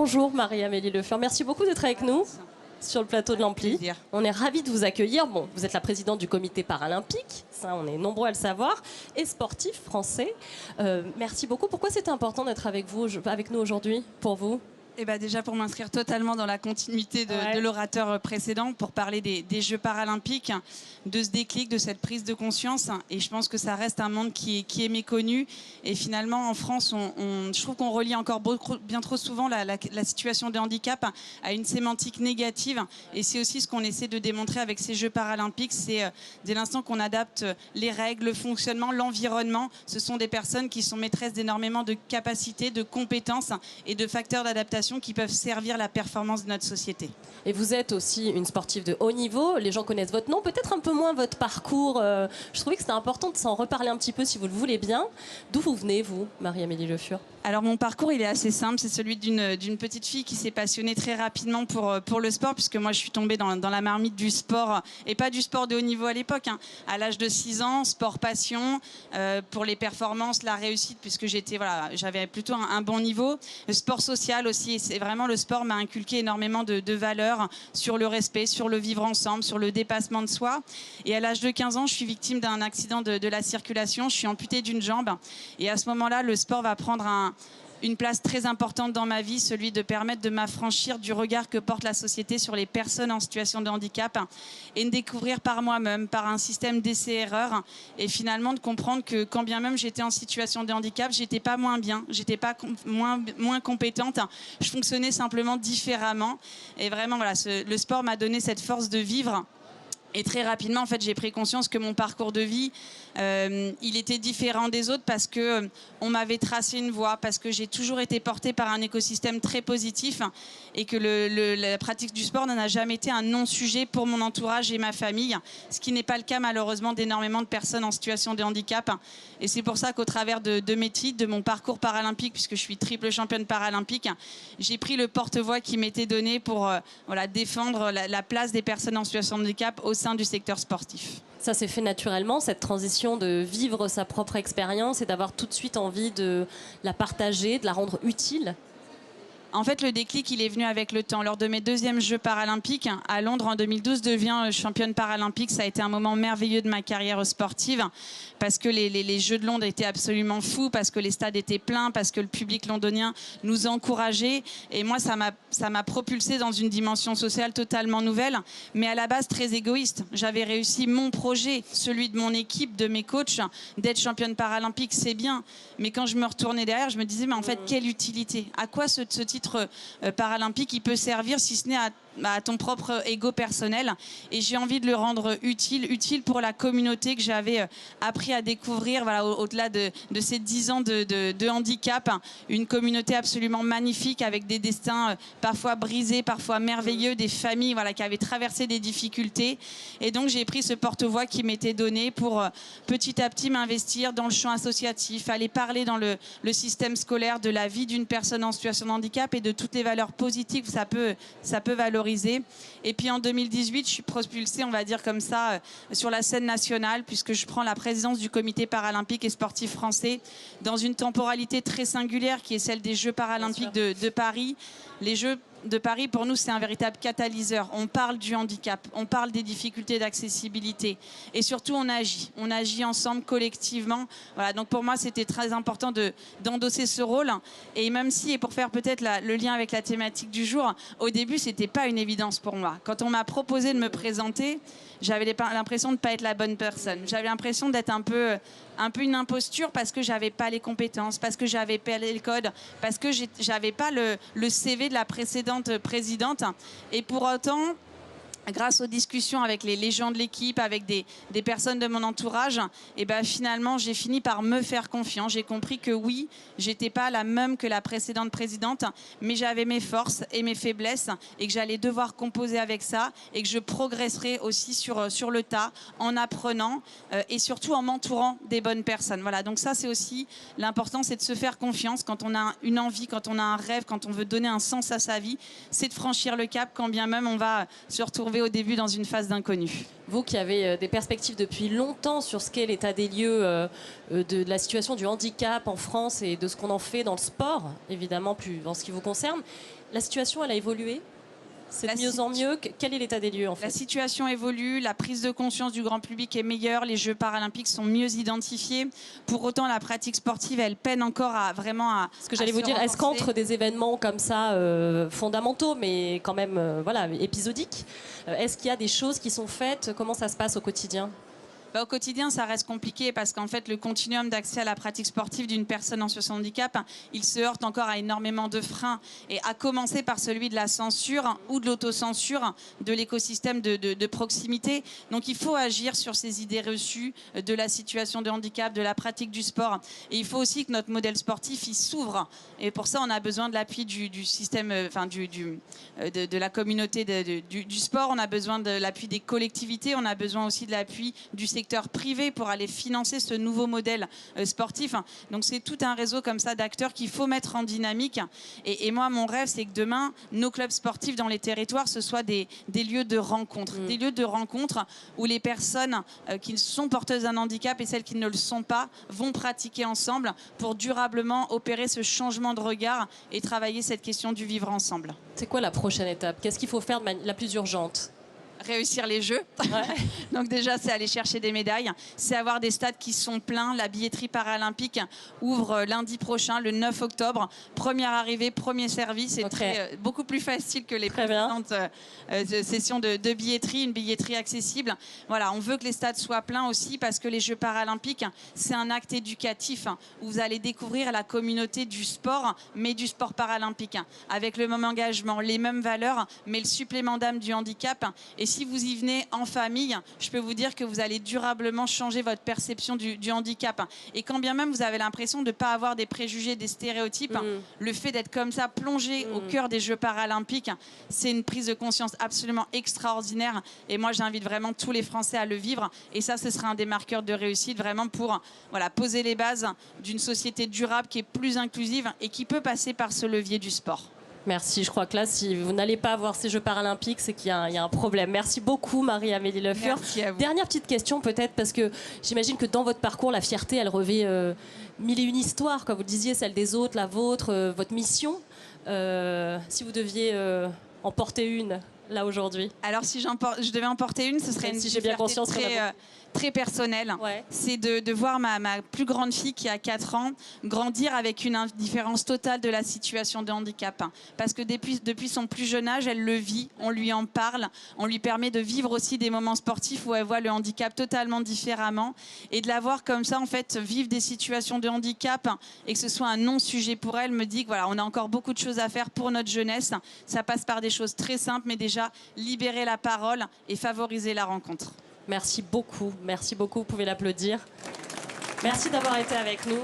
Bonjour Marie-Amélie Le Fur, merci beaucoup d'être avec nous sur le plateau de l'Ampli. On est ravis de vous accueillir. Bon, vous êtes la présidente du comité paralympique, ça on est nombreux à le savoir, et sportif français. Merci beaucoup. Pourquoi c'était important d'être avec nous aujourd'hui pour vous? Eh ben déjà pour m'inscrire totalement dans la continuité de l'orateur précédent, pour parler des Jeux paralympiques, de ce déclic, de cette prise de conscience. Et je pense que ça reste un monde qui est méconnu. Et finalement, en France, je trouve qu'on relie encore bien trop souvent la situation de handicap à une sémantique négative. Et c'est aussi ce qu'on essaie de démontrer avec ces Jeux paralympiques. C'est dès l'instant qu'on adapte les règles, le fonctionnement, l'environnement, ce sont des personnes qui sont maîtresses d'énormément de capacités, de compétences et de facteurs d'adaptation qui peuvent servir la performance de notre société. Et vous êtes aussi une sportive de haut niveau. Les gens connaissent votre nom, peut-être un peu moins votre parcours. Je trouvais que c'était important de s'en reparler un petit peu si vous le voulez bien. D'où vous venez, vous, Marie-Amélie Le Fur? Alors mon parcours, il est assez simple. C'est celui d'une petite fille qui s'est passionnée très rapidement pour le sport, puisque moi je suis tombée dans la marmite du sport, et pas du sport de haut niveau à l'époque. À l'âge de 6 ans, sport passion, pour les performances, la réussite, puisque j'avais plutôt un bon niveau. Le sport social aussi, et c'est vraiment, le sport m'a inculqué énormément de valeurs sur le respect, sur le vivre ensemble, sur le dépassement de soi. Et à l'âge de 15 ans, je suis victime d'un accident de la circulation. Je suis amputée d'une jambe. Et à ce moment-là, le sport va prendre une place très importante dans ma vie, celui de permettre de m'affranchir du regard que porte la société sur les personnes en situation de handicap, et de découvrir par moi-même, par un système d'essai-erreur, et finalement de comprendre que quand bien même j'étais en situation de handicap, j'étais pas moins bien, j'étais pas moins compétente, je fonctionnais simplement différemment. Et vraiment, voilà, le sport m'a donné cette force de vivre. Et très rapidement, en fait, j'ai pris conscience que mon parcours de vie, il était différent des autres, parce que on m'avait tracé une voie, parce que j'ai toujours été portée par un écosystème très positif, et que la pratique du sport n'en a jamais été un non-sujet pour mon entourage et ma famille, ce qui n'est pas le cas malheureusement d'énormément de personnes en situation de handicap. Et c'est pour ça qu'au travers de mes titres, de mon parcours paralympique, puisque je suis triple championne paralympique, j'ai pris le porte-voix qui m'était donné pour défendre la place des personnes en situation de handicap au sein du secteur sportif. Ça s'est fait naturellement, cette transition de vivre sa propre expérience et d'avoir tout de suite envie de la partager, de la rendre utile? En fait, le déclic, il est venu avec le temps. Lors de mes deuxièmes Jeux paralympiques, à Londres en 2012, deviens championne paralympique. Ça a été un moment merveilleux de ma carrière sportive, parce que les Jeux de Londres étaient absolument fous, parce que les stades étaient pleins, parce que le public londonien nous encourageait. Et moi, ça m'a propulsée dans une dimension sociale totalement nouvelle, mais à la base très égoïste. J'avais réussi mon projet, celui de mon équipe, de mes coachs, d'être championne paralympique, c'est bien. Mais quand je me retournais derrière, je me disais, mais en fait, quelle utilité? À quoi ce titre paralympique il peut servir, si ce n'est à ton propre ego personnel? Et j'ai envie de le rendre utile pour la communauté que j'avais appris à découvrir, voilà, au-delà de ces 10 ans de handicap, une communauté absolument magnifique, avec des destins parfois brisés, parfois merveilleux, des familles, voilà, qui avaient traversé des difficultés. Et donc j'ai pris ce porte-voix qui m'était donné pour petit à petit m'investir dans le champ associatif, aller parler dans le système scolaire de la vie d'une personne en situation de handicap et de toutes les valeurs positives que ça peut valoriser. Et puis en 2018, je suis propulsée, on va dire comme ça, sur la scène nationale, puisque je prends la présidence du comité paralympique et sportif français dans une temporalité très singulière qui est celle des Jeux paralympiques de Paris. Les Jeux de Paris, pour nous, c'est un véritable catalyseur. On parle du handicap, on parle des difficultés d'accessibilité, et surtout on agit ensemble, collectivement. Voilà, donc pour moi, c'était très important d'endosser ce rôle. Et même si, et pour faire peut-être le lien avec la thématique du jour, au début, c'était pas une évidence pour moi. Quand on m'a proposé de me présenter, j'avais l'impression de ne pas être la bonne personne. J'avais l'impression d'être un peu une imposture, parce que j'avais pas les compétences, parce que j'avais pas les codes, parce que j'avais pas le CV de la précédente présidente. Et pour autant, grâce aux discussions avec les gens de l'équipe, avec des personnes de mon entourage, et ben finalement j'ai fini par me faire confiance. J'ai compris que oui, j'étais pas la même que la précédente présidente, mais j'avais mes forces et mes faiblesses, et que j'allais devoir composer avec ça, et que je progresserais aussi sur le tas, en apprenant et surtout en m'entourant des bonnes personnes. Voilà, donc ça c'est aussi l'important, c'est de se faire confiance quand on a une envie, quand on a un rêve, quand on veut donner un sens à sa vie, c'est de franchir le cap, quand bien même on va se retrouver retrouver au début dans une phase d'inconnu. Vous qui avez des perspectives depuis longtemps sur ce qu'est l'état des lieux de la situation du handicap en France et de ce qu'on en fait dans le sport, évidemment plus en ce qui vous concerne, la situation elle a évolué? C'est de mieux en mieux. Quel est l'état des lieux en fait? La situation évolue, la prise de conscience du grand public est meilleure, les Jeux paralympiques sont mieux identifiés. Pour autant, la pratique sportive, elle peine encore à vraiment Ce que j'allais vous dire, est-ce qu'entre des événements comme ça fondamentaux, mais quand même voilà, épisodiques, est-ce qu'il y a des choses qui sont faites? Comment ça se passe au quotidien? Au quotidien, ça reste compliqué parce qu'en fait, le continuum d'accès à la pratique sportive d'une personne en situation de handicap, il se heurte encore à énormément de freins, et à commencer par celui de la censure ou de l'autocensure de l'écosystème de proximité. Donc, il faut agir sur ces idées reçues de la situation de handicap, de la pratique du sport. Et il faut aussi que notre modèle sportif il s'ouvre. Et pour ça, on a besoin de l'appui du système, enfin de la communauté du sport. On a besoin de l'appui des collectivités. On a besoin aussi de l'appui du secteur privé pour aller financer ce nouveau modèle sportif. Donc c'est tout un réseau comme ça d'acteurs qu'il faut mettre en dynamique. Et moi, mon rêve, c'est que demain, nos clubs sportifs dans les territoires, ce soient des lieux de rencontre. Des lieux de rencontre où les personnes qui sont porteuses d'un handicap et celles qui ne le sont pas vont pratiquer ensemble pour durablement opérer ce changement de regard et travailler cette question du vivre ensemble. C'est quoi la prochaine étape? Qu'est-ce qu'il faut faire la plus urgente? Réussir les Jeux. Ouais. Donc déjà, c'est aller chercher des médailles. C'est avoir des stades qui sont pleins. La billetterie paralympique ouvre lundi prochain, le 9 octobre. Première arrivée, premier service. C'est beaucoup plus facile que les précédentes sessions de billetterie. Une billetterie accessible. Voilà, on veut que les stades soient pleins aussi parce que les Jeux paralympiques, c'est un acte éducatif où vous allez découvrir la communauté du sport, mais du sport paralympique. Avec le même engagement, les mêmes valeurs, mais le supplément d'âme du handicap. Et si vous y venez en famille, je peux vous dire que vous allez durablement changer votre perception du handicap. Et quand bien même vous avez l'impression de ne pas avoir des préjugés, des stéréotypes, le fait d'être comme ça, plongé au cœur des Jeux paralympiques, c'est une prise de conscience absolument extraordinaire. Et moi, j'invite vraiment tous les Français à le vivre. Et ça, ce sera un des marqueurs de réussite, vraiment pour poser les bases d'une société durable qui est plus inclusive et qui peut passer par ce levier du sport. Merci. Je crois que là, si vous n'allez pas voir ces Jeux paralympiques, c'est qu'il y a un problème. Merci beaucoup, Marie-Amélie Le Fur. Merci à vous. Dernière petite question, peut-être, parce que j'imagine que dans votre parcours, la fierté, elle revêt mille et une histoires. Comme vous le disiez, celle des autres, la vôtre, votre mission. Si vous deviez en porter une, là, aujourd'hui. Alors, si je devais en porter une, ce serait une fierté très personnelle. Ouais. C'est de voir ma plus grande fille qui a 4 ans grandir avec une indifférence totale de la situation de handicap. Parce que depuis son plus jeune âge, elle le vit, on lui en parle, on lui permet de vivre aussi des moments sportifs où elle voit le handicap totalement différemment. Et de la voir comme ça, en fait, vivre des situations de handicap et que ce soit un non-sujet pour elle, me dit que voilà, on a encore beaucoup de choses à faire pour notre jeunesse. Ça passe par des choses très simples, mais déjà libérer la parole et favoriser la rencontre. Merci beaucoup, vous pouvez l'applaudir. Merci d'avoir été avec nous.